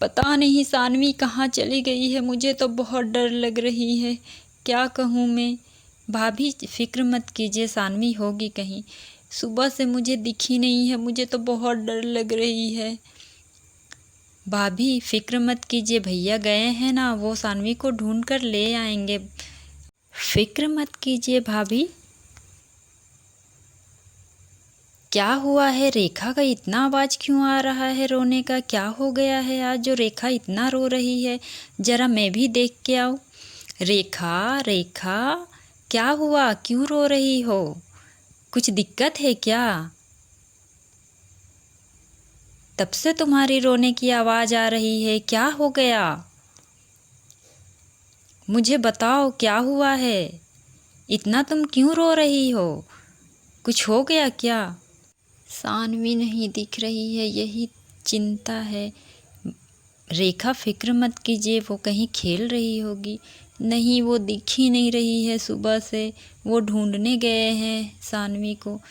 पता नहीं सानवी कहाँ चली गई है, मुझे तो बहुत डर लग रही है। क्या कहूँ मैं। भाभी फिक्र मत कीजिए, सानवी होगी कहीं। सुबह से मुझे दिखी नहीं है, मुझे तो बहुत डर लग रही है। भाभी फिक्र मत कीजिए, भैया गए हैं ना, वो सानवी को ढूंढ कर ले आएंगे। फिक्र मत कीजिए भाभी। क्या हुआ है? रेखा का इतना आवाज़ क्यों आ रहा है रोने का? क्या हो गया है आज जो रेखा इतना रो रही है? जरा मैं भी देख के आऊँ। रेखा, रेखा, क्या हुआ? क्यों रो रही हो? कुछ दिक्कत है क्या? तब से तुम्हारी रोने की आवाज़ आ रही है, क्या हो गया? मुझे बताओ क्या हुआ है? इतना तुम क्यों रो रही हो? कुछ हो गया क्या? सानवी नहीं दिख रही है, यही चिंता है। रेखा फिक्र मत कीजिए, वो कहीं खेल रही होगी। नहीं, वो दिख ही नहीं रही है सुबह से। वो ढूंढने गए हैं सानवी को।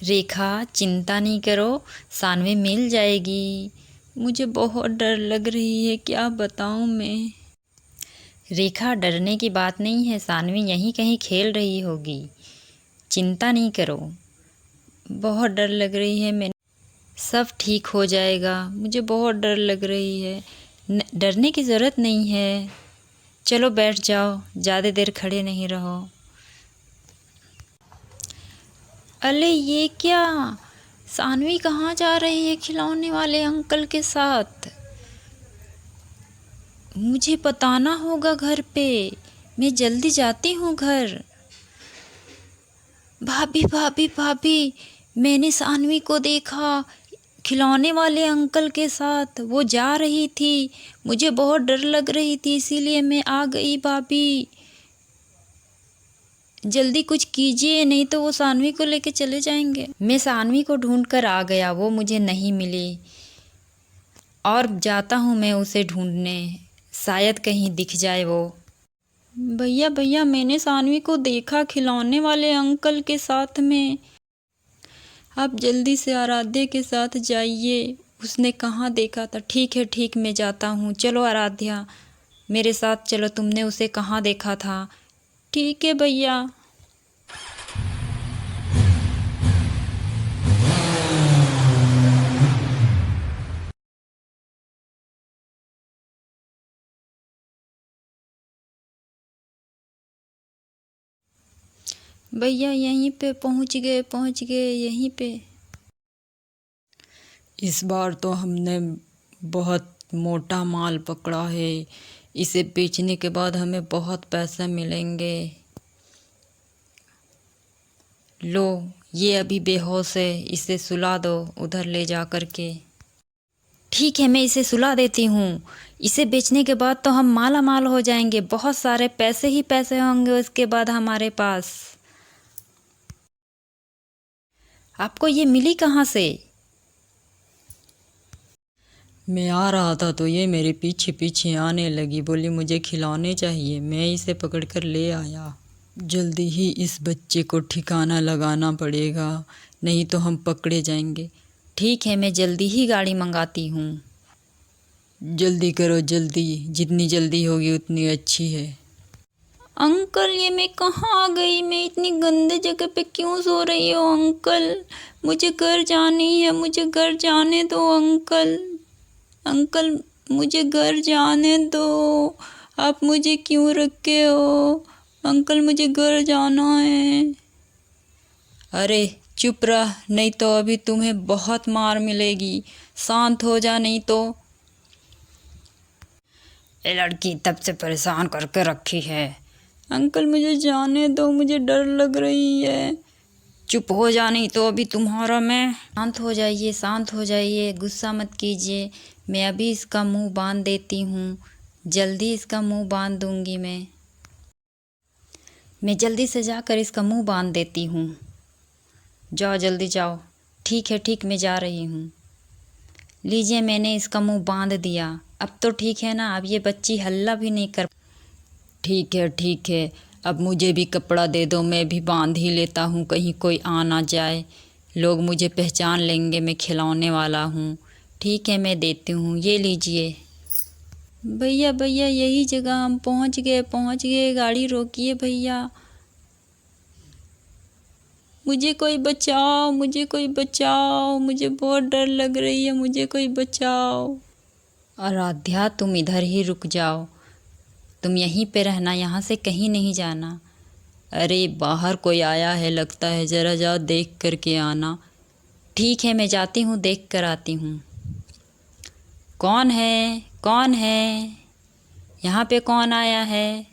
रेखा चिंता नहीं करो, सानवी मिल जाएगी। मुझे बहुत डर लग रही है, क्या बताऊं मैं। रेखा डरने की बात नहीं है, सानवी यहीं कहीं खेल रही होगी। चिंता नहीं करो। बहुत डर लग रही है मैं। सब ठीक हो जाएगा, मुझे बहुत डर लग रही है। डरने की ज़रूरत नहीं है। चलो बैठ जाओ, ज़्यादा देर खड़े नहीं रहो। अरे ये क्या? सानवी कहाँ जा रही है खिलौने वाले अंकल के साथ? मुझे बताना होगा घर पे। मैं जल्दी जाती हूँ घर। भाभी भाभी भाभी, मैंने सानवी को देखा खिलौने वाले अंकल के साथ। वो जा रही थी, मुझे बहुत डर लग रही थी, इसीलिए मैं आ गई। भाभी जल्दी कुछ कीजिए, नहीं तो वो सानवी को लेके चले जाएंगे। मैं सानवी को ढूंढ कर आ गया, वो मुझे नहीं मिली। और जाता हूँ मैं उसे ढूंढने, शायद कहीं दिख जाए वो। भैया भैया, मैंने सानवी को देखा खिलौने वाले अंकल के साथ में। आप जल्दी से आराध्या के साथ जाइए, उसने कहाँ देखा था। ठीक है ठीक, मैं जाता हूँ। चलो आराध्या मेरे साथ चलो, तुमने उसे कहाँ देखा था? ठीक है भैया। भैया यहीं पे पहुँच गए यहीं पे। इस बार तो हमने बहुत मोटा माल पकड़ा है। इसे बेचने के बाद हमें बहुत पैसे मिलेंगे। लो, ये अभी बेहोश है, इसे सुला दो उधर ले जा कर के। ठीक है, मैं इसे सुला देती हूँ। इसे बेचने के बाद तो हम माला माल हो जाएंगे, बहुत सारे पैसे ही पैसे होंगे उसके बाद हमारे पास। आपको ये मिली कहाँ से? मैं आ रहा था तो ये मेरे पीछे पीछे आने लगी, बोली मुझे खिलौने चाहिए। मैं इसे पकड़कर ले आया। जल्दी ही इस बच्चे को ठिकाना लगाना पड़ेगा, नहीं तो हम पकड़े जाएंगे। ठीक है, मैं जल्दी ही गाड़ी मंगाती हूँ। जल्दी करो जल्दी, जितनी जल्दी होगी उतनी अच्छी है। अंकल, ये मैं कहाँ आ गई? मैं इतनी गंदे जगह पे क्यों सो रही हूँ अंकल? मुझे घर जानी है, मुझे घर जाने दो अंकल। अंकल मुझे घर जाने दो। आप मुझे क्यों रखे हो? अंकल मुझे घर जाना है। अरे चुप रह, नहीं तो अभी तुम्हें बहुत मार मिलेगी। शांत हो जा नहीं तो। ये लड़की तब से परेशान करके रखी है। अंकल मुझे जाने दो, मुझे डर लग रही है। चुप हो जा नहीं तो अभी तुम्हारा मैं। शांत हो जाइए, शांत हो जाइए, गुस्सा मत कीजिए। मैं अभी इसका मुंह बांध देती हूँ, जल्दी इसका मुंह बांध दूंगी मैं जल्दी से जाकर इसका मुंह बांध देती हूँ। जाओ जल्दी जाओ। ठीक है ठीक, मैं जा रही हूँ। लीजिए, मैंने इसका मुंह बांध दिया। अब तो ठीक है ना? अब ये बच्ची हल्ला भी नहीं कर। ठीक है, अब मुझे भी कपड़ा दे दो, मैं भी बांध ही लेता हूँ, कहीं कोई आ ना जाए। लोग मुझे पहचान लेंगे, मैं खिलौने वाला हूँ। ठीक है, मैं देती हूँ, ये लीजिए। भैया भैया यही जगह हम पहुँच गए, गाड़ी रोकिए भैया। मुझे कोई बचाओ, मुझे बहुत डर लग रही है, मुझे कोई बचाओ। आराध्या तुम इधर ही रुक जाओ, तुम यहीं पे रहना, यहाँ से कहीं नहीं जाना। अरे बाहर कोई आया है लगता है, ज़रा जाओ देख कर के आना। ठीक है, मैं जाती हूँ, देख कर आती हूँ। कौन है? यहाँ पे कौन आया है?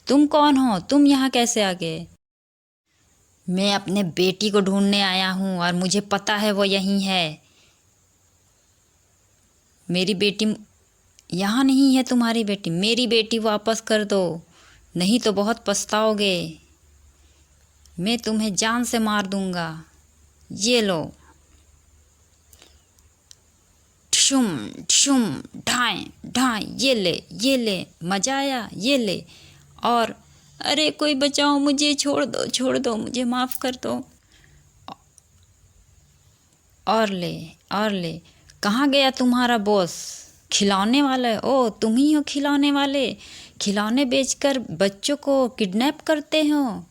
तुम कौन हो? तुम यहाँ कैसे आ गए? मैं अपने बेटी को ढूंढने आया हूँ और मुझे पता है वो यहीं है। मेरी बेटी यहाँ नहीं है, तुम्हारी बेटी। मेरी बेटी वापस कर दो, नहीं तो बहुत पछताओगे। मैं तुम्हें जान से मार दूंगा। ये लो। ठुम ठुम ढाई ढाई, ये ले, मजा आया, ये ले। और अरे कोई बचाओ मुझे, छोड़ दो, मुझे माफ़ कर दो। और ले। कहाँ गया तुम्हारा बॉस? खिलौने वाले? ओ तुम ही हो खिलौने वाले, खिलौने बेचकर बच्चों को किडनैप करते हो।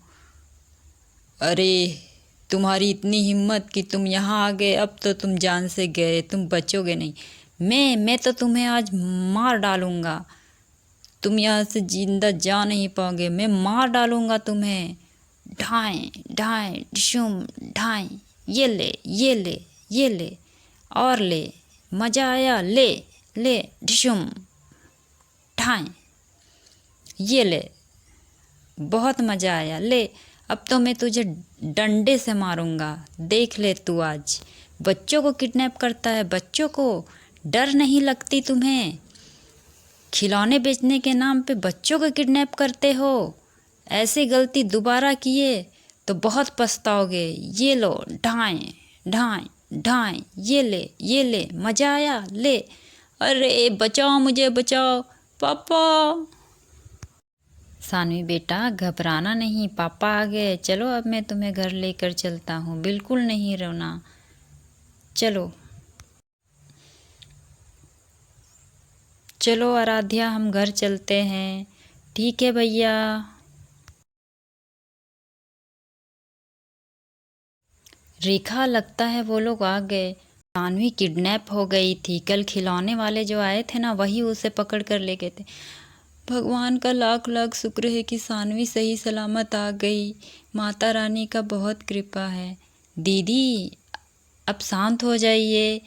अरे तुम्हारी इतनी हिम्मत कि तुम यहाँ आ गए, अब तो तुम जान से गए, तुम बचोगे नहीं। मैं तो तुम्हें आज मार डालूँगा, तुम यहाँ से जिंदा जा नहीं पाओगे, मैं मार डालूँगा तुम्हें। ढाई ढाई डिशुम ढाई, ये ले। और ले, मज़ा आया, ले डिशुम ढाई, ये ले। बहुत मज़ा आया, ले। अब तो मैं तुझे डंडे से मारूंगा, देख ले तू आज। बच्चों को किडनैप करता है, बच्चों को डर नहीं लगती तुम्हें? खिलौने बेचने के नाम पे बच्चों को किडनैप करते हो। ऐसी गलती दोबारा किए तो बहुत पछताओगे। ये लो, ढाई ढाई, ये ले, मज़ा आया, ले। अरे बचाओ मुझे, बचाओ पापा। सानवी बेटा घबराना नहीं, पापा आ गए। चलो अब मैं तुम्हें घर लेकर चलता हूँ, बिल्कुल नहीं रोना। चलो आराध्या, हम घर चलते हैं। ठीक है भैया। रेखा, लगता है वो लोग आ गए। सानवी किडनैप हो गई थी, कल खिलौने वाले जो आए थे ना, वही उसे पकड़ कर ले गए थे। भगवान का लाख लाख शुक्र है कि सानवी सही सलामत आ गई। माता रानी का बहुत कृपा है। दीदी अब शांत हो जाइए,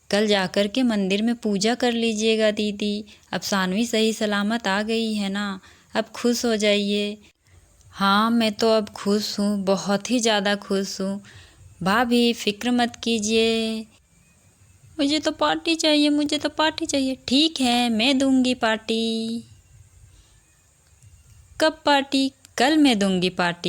कल जाकर के मंदिर में पूजा कर लीजिएगा दीदी। अब सानवी सही सलामत आ गई है ना, अब खुश हो जाइए। हाँ मैं तो अब खुश हूँ, बहुत ही ज़्यादा खुश हूँ। भाभी फिक्र मत कीजिए, मुझे तो पार्टी चाहिए। ठीक है, मैं दूंगी पार्टी। कब पार्टी? कल मैं दूंगी पार्टी।